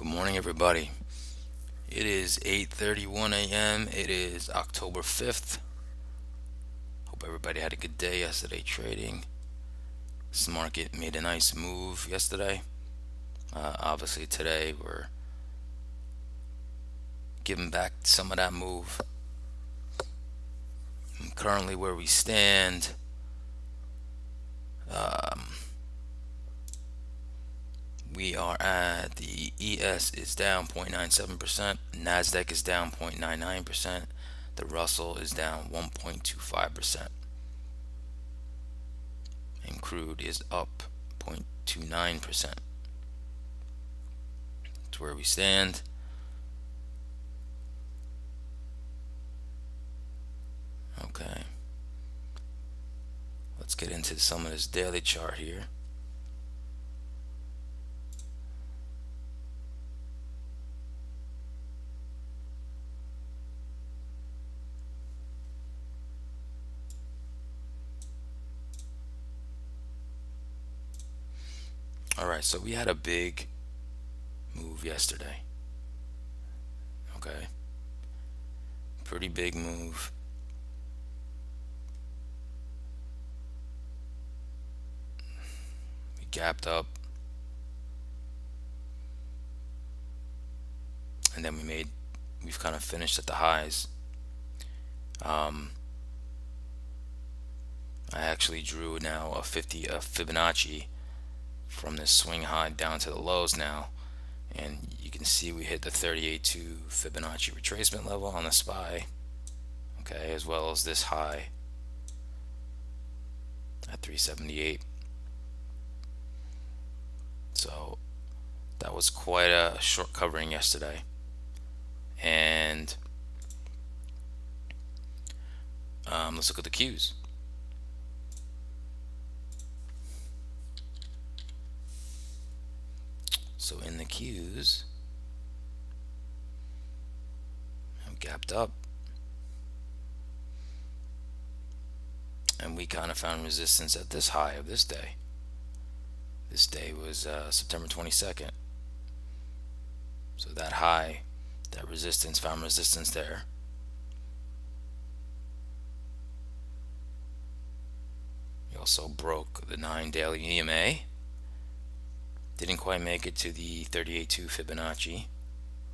Good morning, everybody. It is 8:31 a.m. It is October 5th. Hope everybody had a good day yesterday trading. This market made a nice move yesterday. Obviously, today we're giving back some of that move. And currently, where we stand, we are at the ES is down 0.97%, Nasdaq is down 0.99%, the Russell is down 1.25%, and crude is up 0.29%. That's where we stand. Okay, let's get into some of this daily chart here. Alright, so we had a big move yesterday. Okay, pretty big move. We gapped up, and then we've kind of finished at the highs. I actually drew now a Fibonacci from this swing high down to the lows now, and you can see we hit the 38.2 Fibonacci retracement level on the SPY, okay, as well as this high at 378. So that was quite a short covering yesterday, and let's look at the Qs. So in the Qs, I'm gapped up, and we kind of found resistance at this high of this day. This day was September 22nd. So that high, that resistance, found resistance there. We also broke the 9-daily EMA. Didn't quite make it to the 38.2 Fibonacci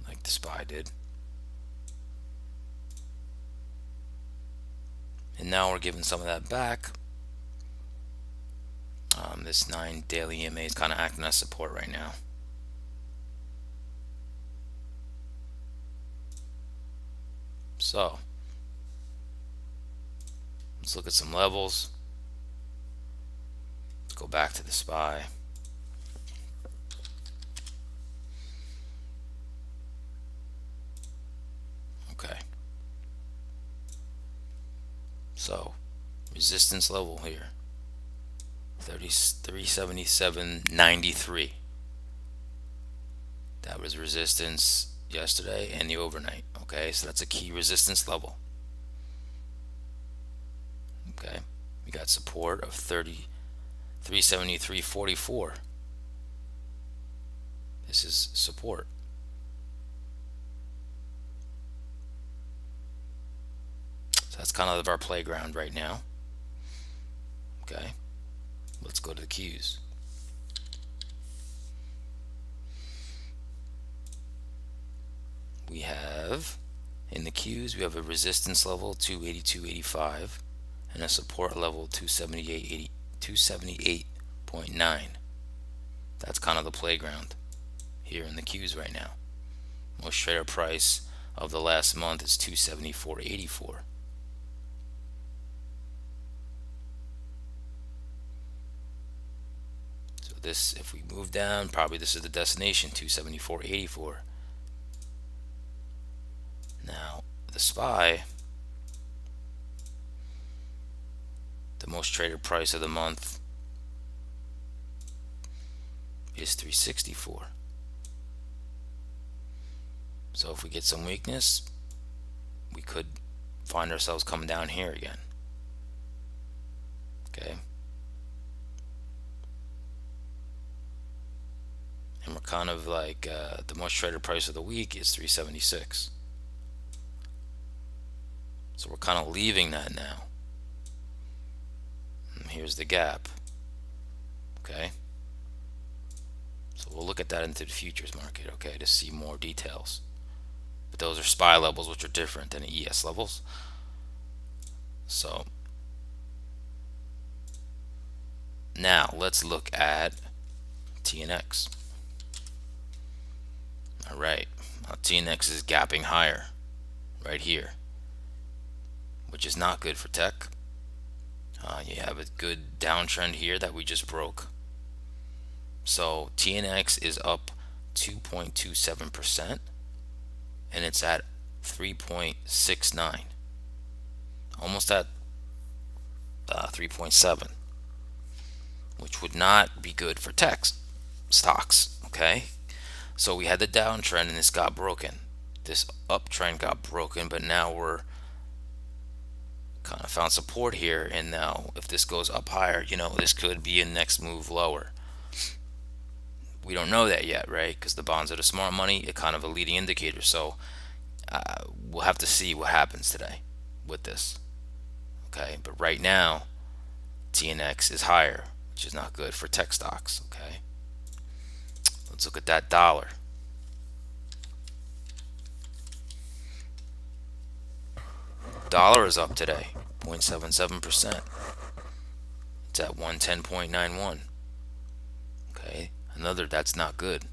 like the SPY did. And now we're giving some of that back. This 9-daily EMA is kind of acting as support right now. So let's look at some levels. Let's go back to the SPY. Okay. So resistance level here, 377.93. That was resistance yesterday and the overnight. Okay, so that's a key resistance level. Okay, we got support of 373.44. This is support. So that's kind of our playground right now. Okay, let's go to the Qs. We have in the Qs, we have a resistance level 282.85 and a support level 278.9. That's kind of the playground here in the Qs right now. Most trader price of the last month is 274.84. So this, if we move down, probably this is the destination, 274.84. Now the SPY, the most traded price of the month is 364. So if we get some weakness, we could find ourselves coming down here again. Okay, and we're kind of like the most traded price of the week is 376. So we're kind of leaving that now. And here's the gap. Okay. So we'll look at that into the futures market, okay, to see more details. But those are SPY levels, which are different than ES levels. So now let's look at TNX. All right, now TNX is gapping higher right here, which is not good for tech. You have a good downtrend here that we just broke. So TNX is up 2.27%, and it's at 3.69, almost at 3.7, which would not be good for tech stocks. Okay, so we had the downtrend and this got broken. This uptrend got broken, but now we're kind of found support here, and now if this goes up higher, this could be a next move lower. We don't know that yet, right? Because the bonds are the smart money, it's kind of a leading indicator. So we'll have to see what happens today with this. Okay, but right now TNX is higher, which is not good for tech stocks. Okay, let's look at that dollar. Dollar is up today 0.77%. It's at 110.91. Okay, that's not good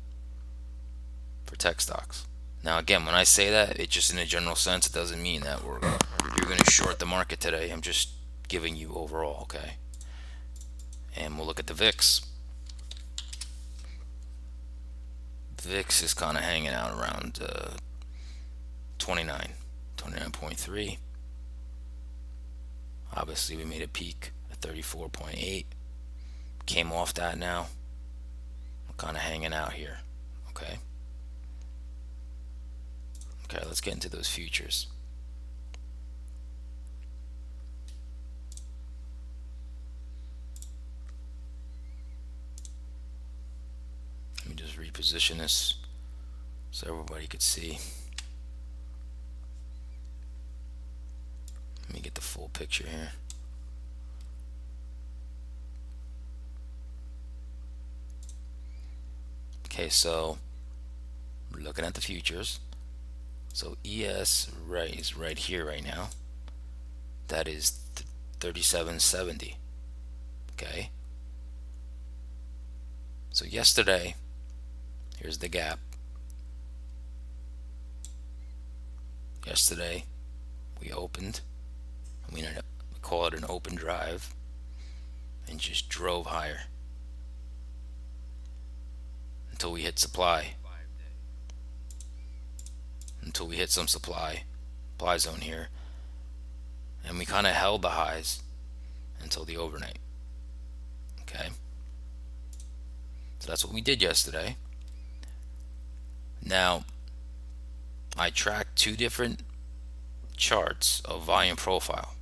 for tech stocks. Now again, when I say that, it's just in a general sense. It doesn't mean that you're going to short the market today. I'm just giving you overall. Okay, and we'll look at the VIX. VIX is kind of hanging out around 29.3. Obviously we made a peak at 34.8, came off that. Now we're kind of hanging out here. Okay, let's get into those futures. Let me just reposition this so everybody could see. Let me get the full picture here. Okay, so we're looking at the futures. So ES is right here right now. That is 37.70. Okay, so yesterday, here's the gap. Yesterday we opened, we call it an open drive, and just drove higher until we hit supply, until we hit some supply zone here, and we kind of held the highs until the overnight. Okay, so that's what we did yesterday. Now I tracked two different charts of volume profile,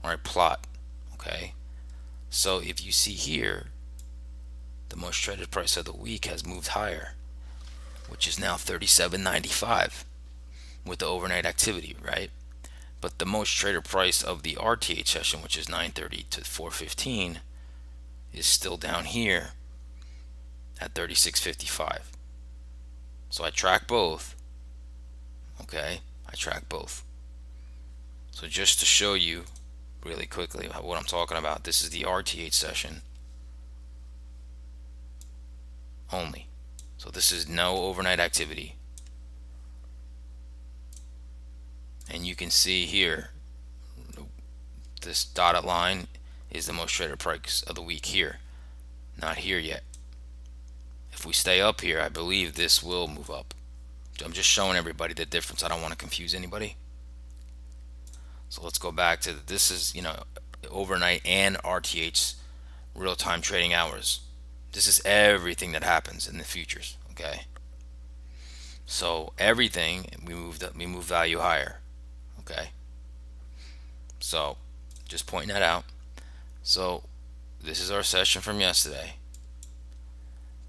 or I plot. Okay, so if you see here, the most traded price of the week has moved higher, which is now 37.95 with the overnight activity, right? But the most traded price of the RTH session, which is 9:30 to 4:15, is still down here at 36.55. So I track both. Okay, I track both. So just to show you really quickly what I'm talking about, this is the RTH session only. So this is no overnight activity. And you can see here, this dotted line is the most traded price of the week here. Not here yet. If we stay up here, I believe this will move up. I'm just showing everybody the difference. I don't want to confuse anybody. So let's go back to this is, overnight and RTH real-time trading hours. This is everything that happens in the futures. Okay, so everything we move value higher. Okay, so just pointing that out. So this is our session from yesterday.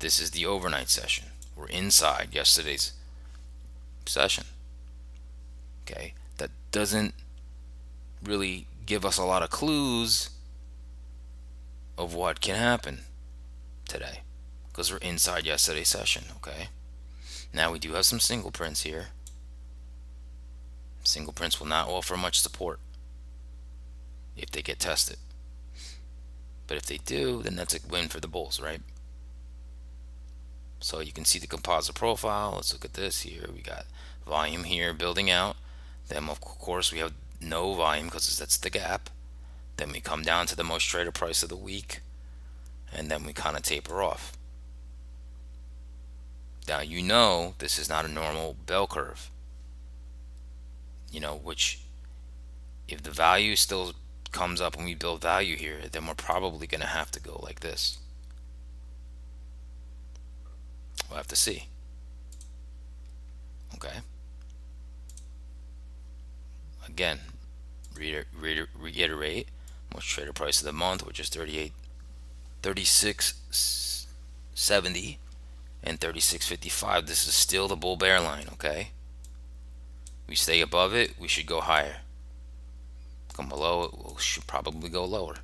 This is the overnight session. We're inside yesterday's session. Okay, that doesn't really give us a lot of clues of what can happen today because we're inside yesterday's session. Okay, now we do have some single prints here. Single prints will not offer much support if they get tested, but if they do, then that's a win for the bulls, right? So you can see the composite profile. Let's look at this here. We got volume here building out. Then of course we have no volume because that's the gap. Then we come down to the most traded price of the week, and then we kind of taper off. Now you know this is not a normal bell curve. Which if the value still comes up and we build value here, then we're probably going to have to go like this. We'll have to see. Okay. Again, reiterate, most traded price of the month, which is 36.70 and 36.55. This is still the bull bear line. Okay. We stay above it, we should go higher. Come below it, we should probably go lower.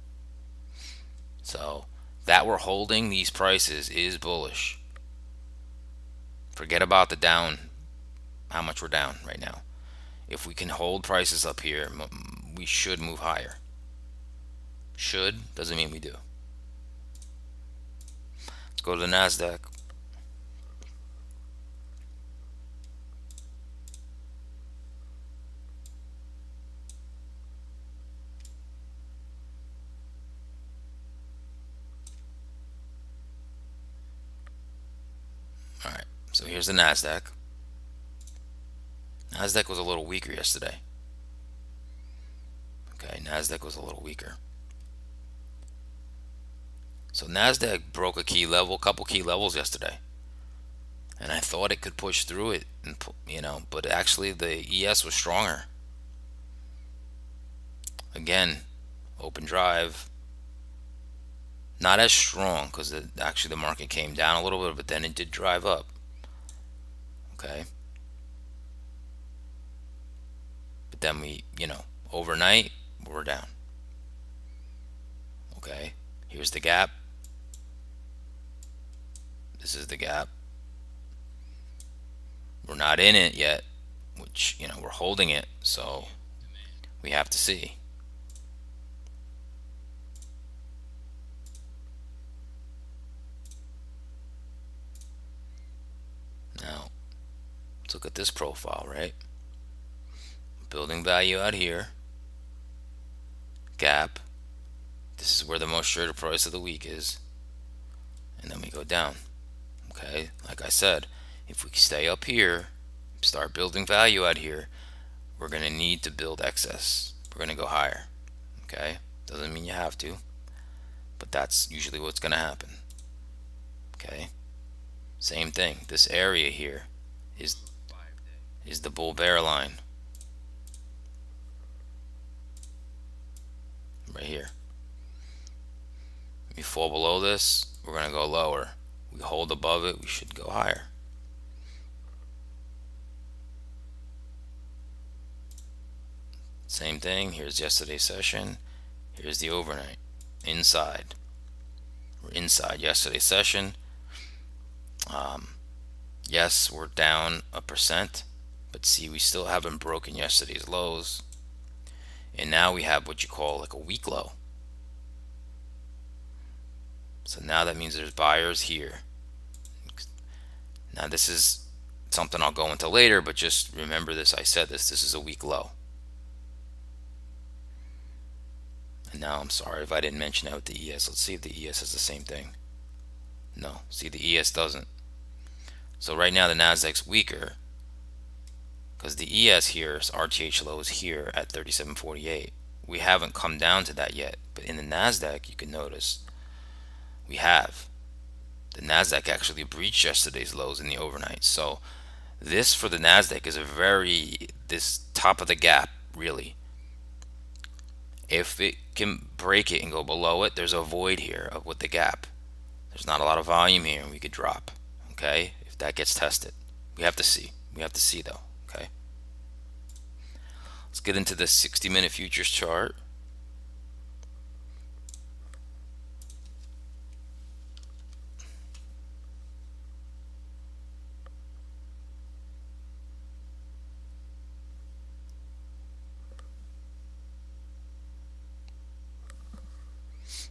So that we're holding these prices is bullish. Forget about the down, how much we're down right now. If we can hold prices up here, we should move higher. Should doesn't mean we do. Let's go to the Nasdaq. All right, so here's the Nasdaq. Nasdaq was a little weaker yesterday. Okay, Nasdaq was a little weaker. So Nasdaq broke a couple key levels yesterday, and I thought it could push through it, and but actually the ES was stronger. Again, open drive, not as strong because actually the market came down a little bit, but then it did drive up. Okay, but then we, overnight we're down. Okay, here's the gap. This is the gap. We're not in it yet, which we're holding it, so we have to see. Now let's look at this profile, right? Building value out here, gap. This is where the most traded price of the week is, and then we go down. Okay, like I said, if we stay up here, start building value out here, we're going to need to build excess. We're going to go higher. Okay, doesn't mean you have to, but that's usually what's going to happen. Okay, same thing. This area here is the bull bear line right here. If we fall below this, we're going to go lower. We hold above it, we should go higher. Same thing. Here's yesterday's session. Here's the overnight. Inside. We're inside yesterday's session. Yes, we're down 1%, but see, we still haven't broken yesterday's lows, and now we have what you call like a weak low. So now that means there's buyers here. Now this is something I'll go into later, but just remember this. I said this is a weak low. And now I'm sorry if I didn't mention that with the ES. Let's see if the ES has the same thing. No, see, the ES doesn't. So right now the Nasdaq's weaker because the ES here, RTH low is here at 37.48. We haven't come down to that yet, but in the Nasdaq you can notice we have. The Nasdaq actually breached yesterday's lows in the overnight. So this for the Nasdaq is this top of the gap, really. If it can break it and go below it, there's a void here with the gap. There's not a lot of volume here, and we could drop. Okay, if that gets tested, we have to see. We have to see though. Okay, let's get into the 60-minute futures chart.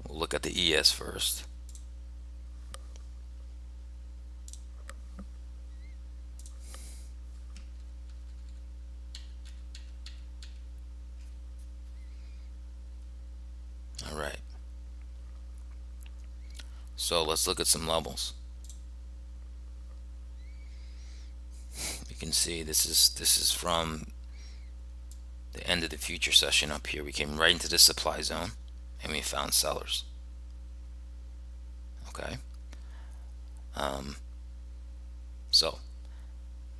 We'll look at the ES first. All right. So let's look at some levels. You can see this is from the end of the future session up here. We came right into the supply zone and we found sellers. Okay. So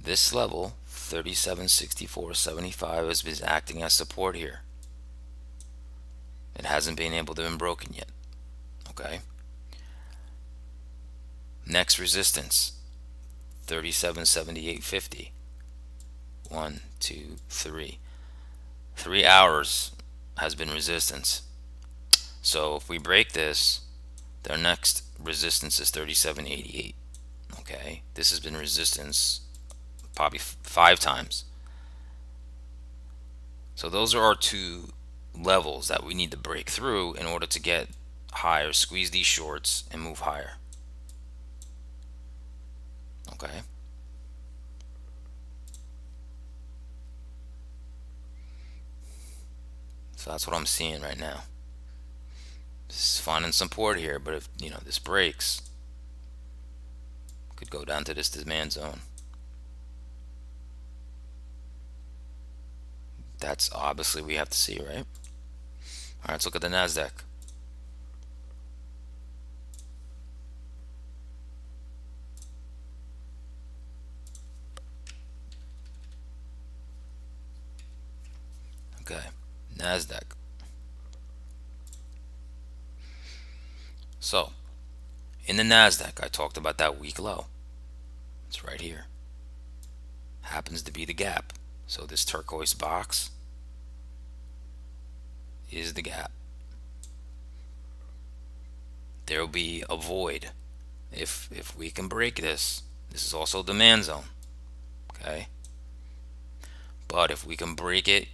this level 37.64.75 has been acting as support here. It hasn't been able to be broken yet. Okay. Next resistance 37.78.50. 1, 2, 3. 3 hours has been resistance. So if we break this, their next resistance is 37.88. Okay, this has been resistance probably 5 times. So those are our two levels that we need to break through in order to get higher, squeeze these shorts and move higher. Okay. So that's what I'm seeing right now. This is finding support here, but if this breaks, could go down to this demand zone. That's obviously we have to see, right? All right, let's look at the Nasdaq. Okay, Nasdaq. So in the Nasdaq, I talked about that weak low. It's right here. Happens to be the gap. So this turquoise box is the gap. There will be a void if we can break this. This is also demand zone. Okay. But if we can break it,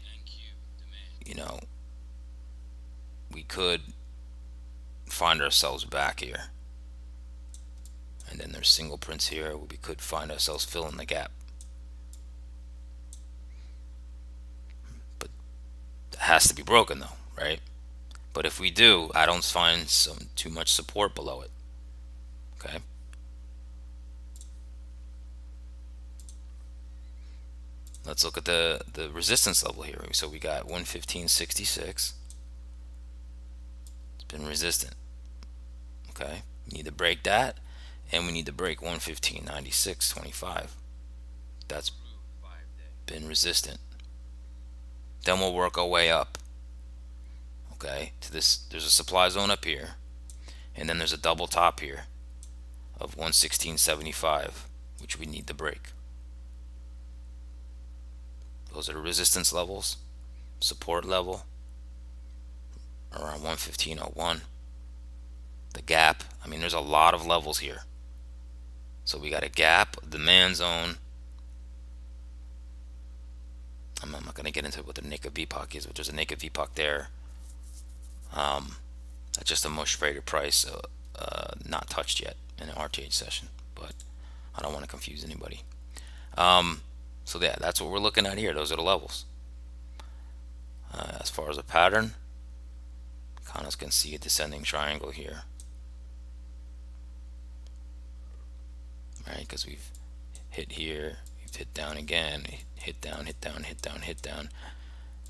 we could find ourselves back here. And then there's single prints here where we could find ourselves filling the gap. But it has to be broken though, right? But if we do, I don't find too much support below it. Okay. Let's look at the resistance level here. So we got 115.66. It's been resistant. Okay. We need to break that, and we need to break 115.96.25. That's been resistant. Then we'll work our way up. Okay. To this, there's a supply zone up here, and then there's a double top here of 116.75, which we need to break. Those are the resistance levels. Support level around 115.01. The gap, I mean, there's a lot of levels here. So we got a gap, demand zone. I'm not going to get into what the naked VPOC is, but there's a naked VPOC there. That's just a most traded price, not touched yet in an RTH session, but I don't want to confuse anybody. So yeah, that's what we're looking at here. Those are the levels. As far as a pattern, kind of can see a descending triangle here, right? Because we've hit here, we've hit down again, hit down, hit down, hit down, hit down.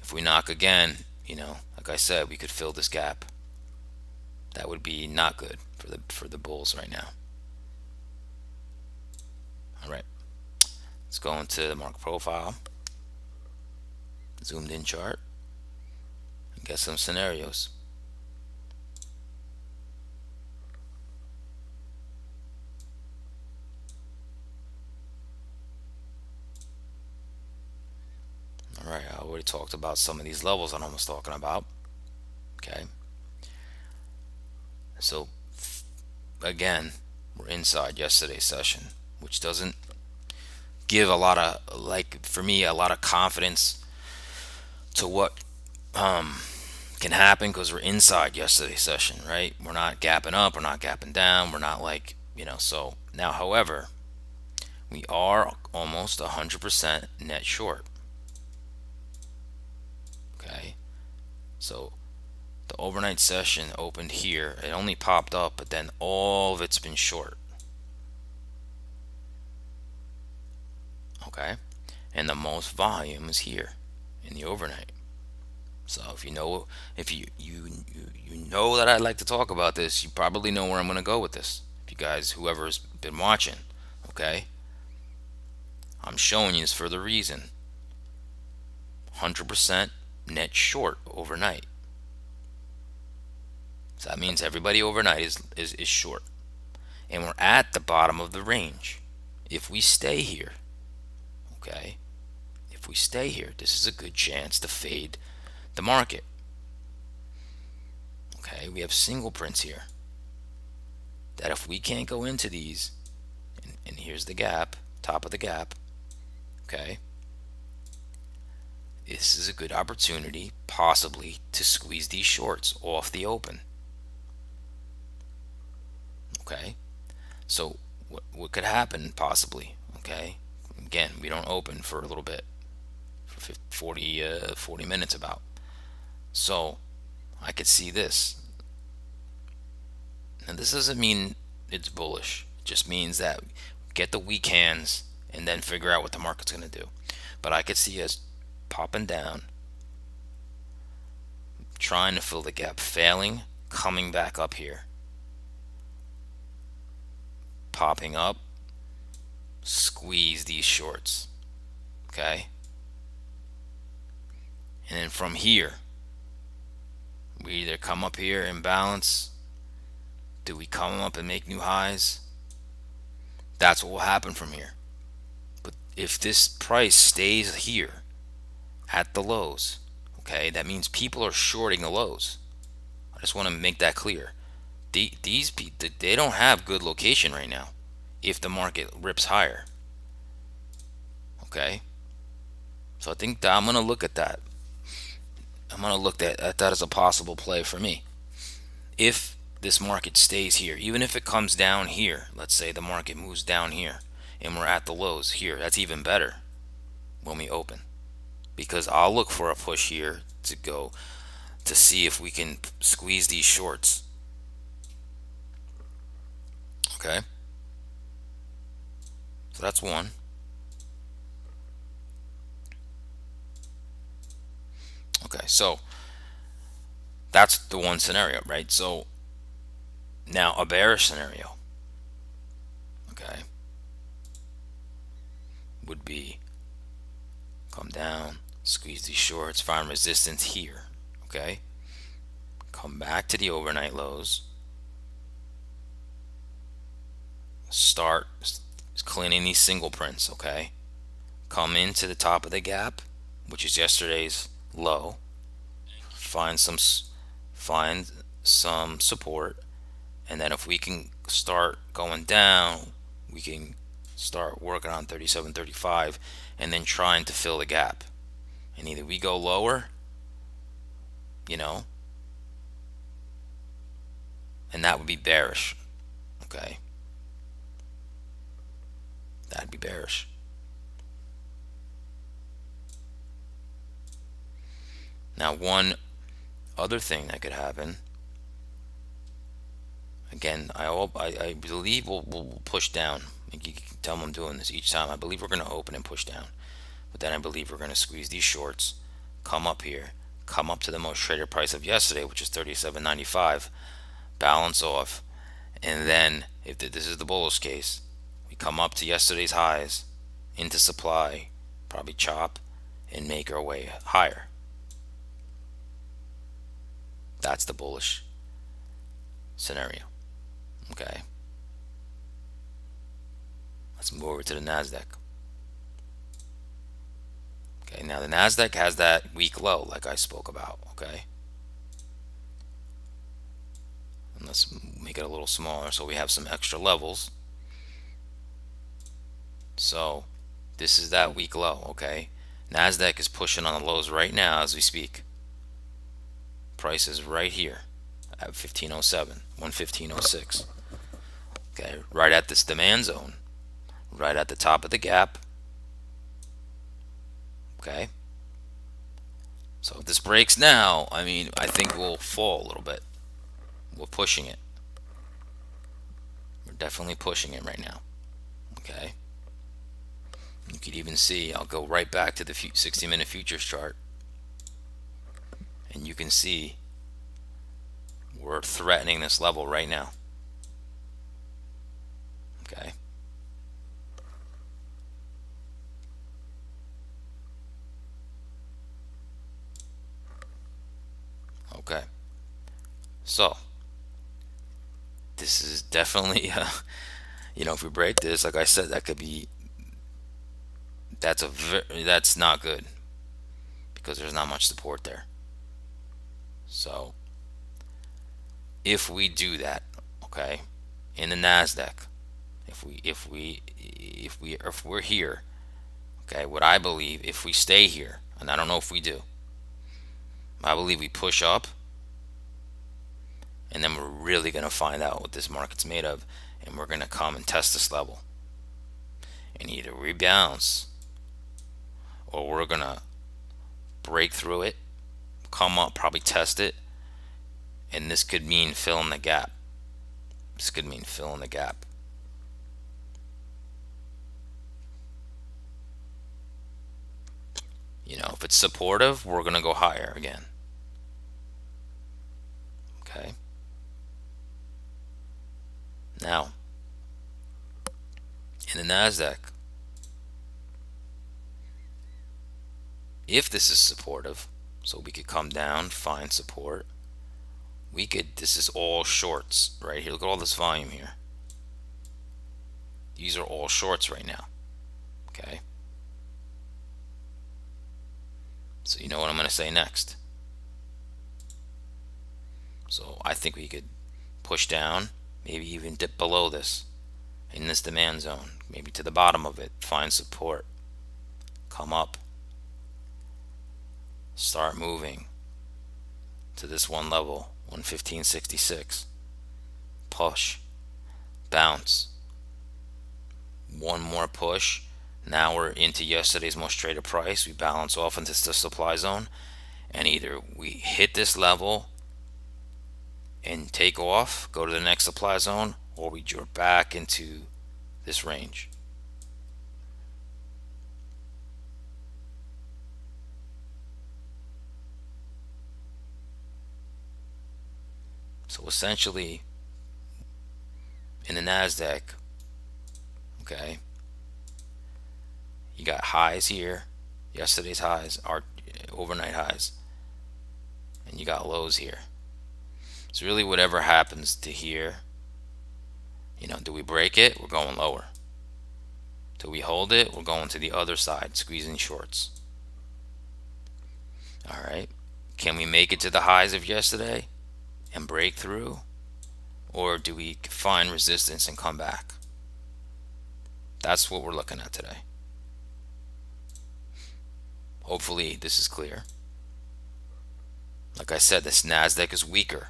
If we knock again, like I said, we could fill this gap. That would be not good for the bulls right now. All right, let's go into the market profile, zoomed in chart, and get some scenarios. already talked about some of these levels that I was talking about. Okay, so again, we're inside yesterday's session, which doesn't give a lot of, like, for me, a lot of confidence to what can happen, because we're inside yesterday's session, right? We're not gapping up, we're not gapping down, we're not like, so now, however, we are almost 100% net short. Okay, so the overnight session opened here, it only popped up, but then all of it's been short. Okay, and the most volume is here in the overnight. So if you know, if you know that I like to talk about this, you probably know where I'm going to go with this. If you guys, whoever's been watching, okay, I'm showing you this for the reason. 100% net short overnight. So that means everybody overnight is short, and we're at the bottom of the range. If we stay here, okay, if we stay here, this is a good chance to fade the market. Okay, we have single prints here that if we can't go into these, and here's the gap, top of the gap, okay, this is a good opportunity possibly to squeeze these shorts off the open. Okay, so what could happen possibly? Okay, again, we don't open for a little bit, for 40 minutes about. So I could see this. And this doesn't mean it's bullish. It just means that get the weak hands and then figure out what the market's going to do. But I could see us popping down, trying to fill the gap, failing, coming back up here, popping up, squeeze these shorts. Okay, and then from here, we either come up here and balance. Do we come up and make new highs? That's what will happen from here. But if this price stays here at the lows, okay, that means people are shorting the lows. I just want to make that clear. These people, they don't have good location right now if the market rips higher. Okay, so I think that I'm going to look at that. I'm going to look at that as a possible play for me. If this market stays here, even if it comes down here, let's say the market moves down here and we're at the lows here, that's even better when we open, because I'll look for a push here to go to see if we can squeeze these shorts. Okay, so that's one. Okay, so that's the one scenario, right? So now a bearish scenario, okay, would be come down, squeeze these shorts, find resistance here, okay, come back to the overnight lows, start cleaning these single prints, okay, come into the top of the gap, which is yesterday's low, find some support, and then if we can start going down, we can start working on 37.35 and then trying to fill the gap. And either we go lower, and that would be bearish. Okay, that'd be bearish. Now, one other thing that could happen, again, I believe we'll push down. You can tell them I'm doing this each time. I believe we're going to open and push down, but then I believe we're going to squeeze these shorts, come up here, come up to the most traded price of yesterday, which is 37.95, balance off, and then if this is the bullish case, we come up to yesterday's highs, into supply, probably chop, and make our way higher. That's the bullish scenario. Okay, let's move over to the Nasdaq. Okay, now the Nasdaq has that weak low like I spoke about. Okay, and let's make it a little smaller so we have some extra levels. So this is that weak low. Okay, Nasdaq is pushing on the lows right now as we speak. Price is right here at 1507, 115.06. Okay, right at this demand zone, right at the top of the gap. Okay, so if this breaks now, I mean, I think we'll fall a little bit. We're pushing it. We're definitely pushing it right now. Okay, you could even see, I'll go right back to the 60-minute futures chart, and you can see we're threatening this level right now. Okay, okay, so this is definitely if we break this, like I said, that could be, that's not good because there's not much support there. So if we do that, okay, in the Nasdaq, if we're here, okay, what I believe, if we stay here, and I don't know if we do, I believe we push up, and then we're really gonna find out what this market's made of, and we're gonna come and test this level, and either rebalance, or we're gonna break through it, come up, probably test it, and this could mean fill in the gap. This could mean fill in the gap. If it's supportive, we're going to go higher again. Okay. Now, in the Nasdaq, if this is supportive, so we could come down, find support, this is all shorts right here. Look at all this volume here. These are all shorts right now. Okay. So you know what I'm going to say next. So I think we could push down, maybe even dip below this in this demand zone, maybe to the bottom of it, find support, come up, start moving to this one level, 115.66, push, bounce, one more push. Now we're into yesterday's most traded price. We balance off into the supply zone, and either we hit this level and take off, go to the next supply zone, or we drop back into this range. So essentially, in the Nasdaq, okay, you got highs here, yesterday's highs, our overnight highs, and you got lows here. So really, whatever happens to here, do we break it? We're going lower. Do we hold it? We're going to the other side, squeezing shorts. All right. Can we make it to the highs of yesterday and break through? Or do we find resistance and come back? That's what we're looking at today. Hopefully this is clear. Like I said, this Nasdaq is weaker.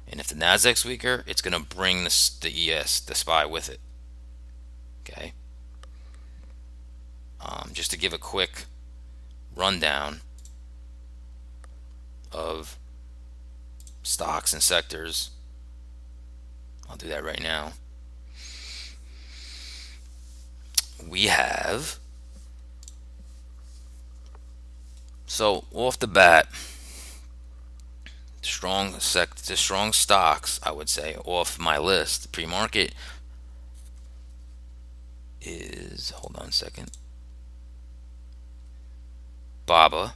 And if the Nasdaq's weaker, it's going to bring the ES, the SPY, with it. Okay. Just to give a quick rundown of stocks and sectors, I'll do that right now. We have, so off the bat, strong stocks, I would say, off my list pre-market is, hold on a second, BABA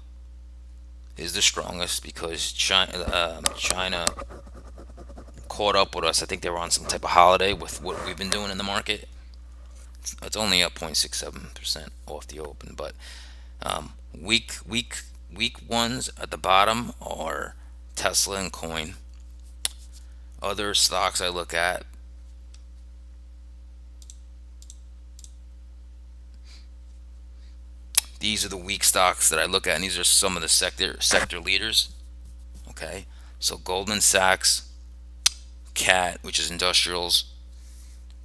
is the strongest because China caught up with us. I think they were on some type of holiday with what we've been doing in the market. It's only up 0.67% off the open, but Weak ones at the bottom are Tesla and Coin. Other stocks I look at, these are the weak stocks that I look at, and these are some of the sector leaders. Okay, so Goldman Sachs, CAT, which is industrials,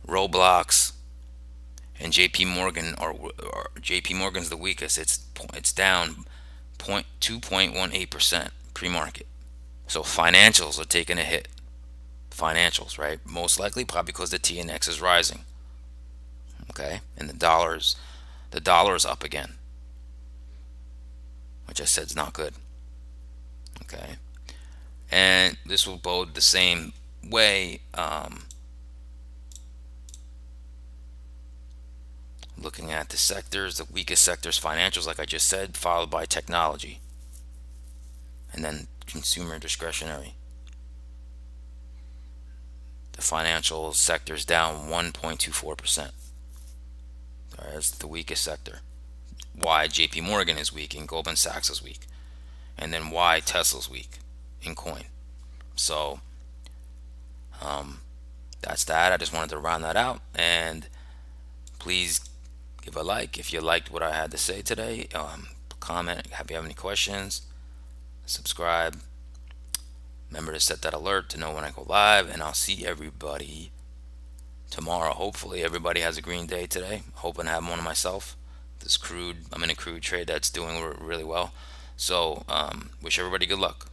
Roblox, and JP Morgan are JP Morgan's the weakest. It's down 2.18% pre-market. So financials are taking a hit. Financials, right? Most likely probably because the TNX is rising. Okay, and the dollar is up again, which I said is not good. Okay, and this will bode the same way. Looking at the sectors, the weakest sectors, financials, like I just said, followed by technology, and then consumer discretionary. The financial sector is down 1.24%. That's the weakest sector. Why JP Morgan is weak and Goldman Sachs is weak. And then why Tesla's weak in coin. So that's that. I just wanted to round that out. And please give a like if you liked what I had to say today. Comment if you have any questions. Subscribe. Remember to set that alert to know when I go live. And I'll see everybody tomorrow. Hopefully everybody has a green day today. Hoping to have one myself. This crude, I'm in a crude trade that's doing really well. So wish everybody good luck.